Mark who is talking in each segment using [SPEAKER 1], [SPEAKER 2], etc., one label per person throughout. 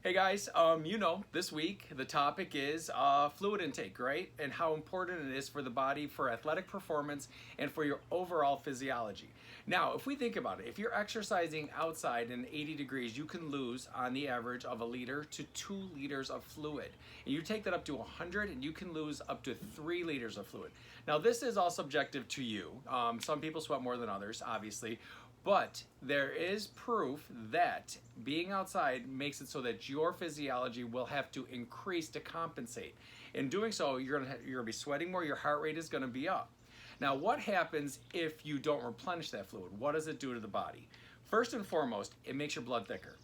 [SPEAKER 1] Hey guys, this week the topic is fluid intake, right? And how important it is for the body, for athletic performance, and for your overall physiology. Now, if we think about it, if you're exercising outside in 80 degrees, you can lose on the average of 1 to 2 liters of fluid. And you take that up to 100 and you can lose up to 3 liters of fluid. Now, this is all subjective to you. Some people sweat more than others, obviously. But there is proof that being outside makes it so that your physiology will have to increase to compensate. In doing so, you're gonna be sweating more, your heart rate is gonna be up. Now, what happens if you don't replenish that fluid? What does it do to the body? First and foremost, it makes your blood thicker.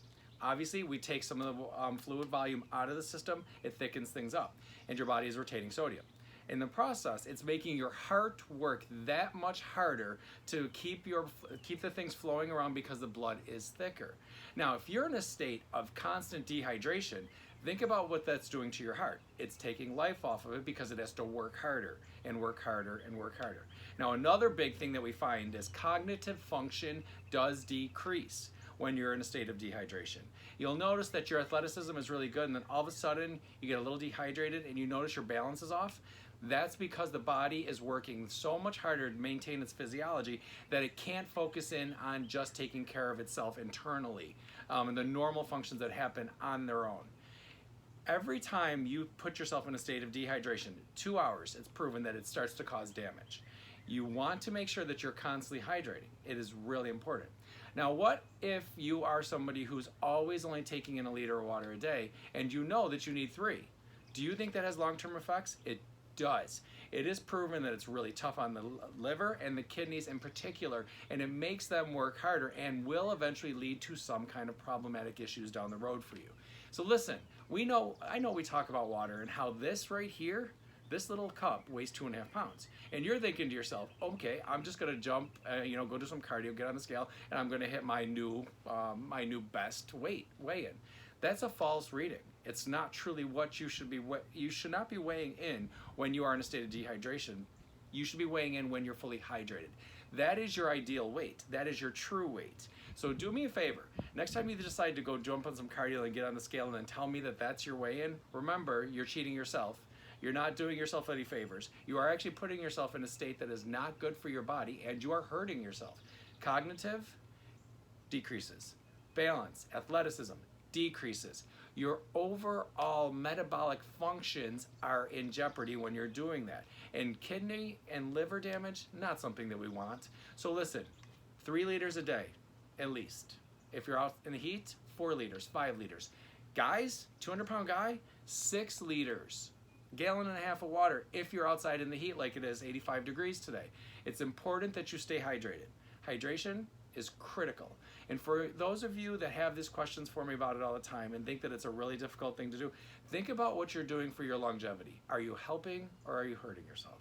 [SPEAKER 1] Obviously, we take some of the fluid volume out of the system, it thickens things up, and your body is retaining sodium. In the process, it's making your heart work that much harder to keep the things flowing around because the blood is thicker. Now, if you're in a state of constant dehydration, think about what that's doing to your heart. It's taking life off of it because it has to work harder and work harder and work harder. Now, another big thing that we find is cognitive function does decrease when you're in a state of dehydration. You'll notice that your athleticism is really good, and then all of a sudden you get a little dehydrated and you notice your balance is off. That's because the body is working so much harder to maintain its physiology that it can't focus in on just taking care of itself internally and the normal functions that happen on their own. Every time you put yourself in a state of dehydration, 2 hours, it's proven that it starts to cause damage. You want to make sure that you're constantly hydrating. It is really important. Now, what if you are somebody who's always only taking in 1 liter of water a day and you know that you need 3? Do you think that has long-term effects? It does. It is proven that it's really tough on the liver and the kidneys in particular, and it makes them work harder and will eventually lead to some kind of problematic issues down the road for you. So listen, I know we talk about water and how this right here, this little cup weighs 2.5 pounds. And you're thinking to yourself, okay, I'm just gonna jump, go do some cardio, get on the scale, and I'm gonna hit my new best weigh-in. That's a false reading. It's not truly what you should not be weighing in when you are in a state of dehydration. You should be weighing in when you're fully hydrated. That is your ideal weight. That is your true weight. So do me a favor. Next time you decide to go jump on some cardio and get on the scale and then tell me that that's your weigh-in, remember, you're cheating yourself. You're not doing yourself any favors. You are actually putting yourself in a state that is not good for your body, and you are hurting yourself. Cognitive decreases. Balance, athleticism decreases. Your overall metabolic functions are in jeopardy when you're doing that. And kidney and liver damage, not something that we want. So listen, 3 liters a day, at least. If you're out in the heat, 4 liters, 5 liters. Guys, 200-pound guy, 6 liters. 1.5 gallons of water if you're outside in the heat like it is 85 degrees today. It's important that you stay hydrated. Hydration is critical. And for those of you that have these questions for me about it all the time and think that it's a really difficult thing to do, think about what you're doing for your longevity. Are you helping or are you hurting yourself?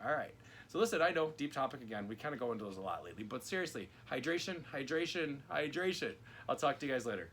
[SPEAKER 1] All right. So listen, I know, deep topic again. We kind of go into those a lot lately, but seriously, hydration, hydration, hydration. I'll talk to you guys later.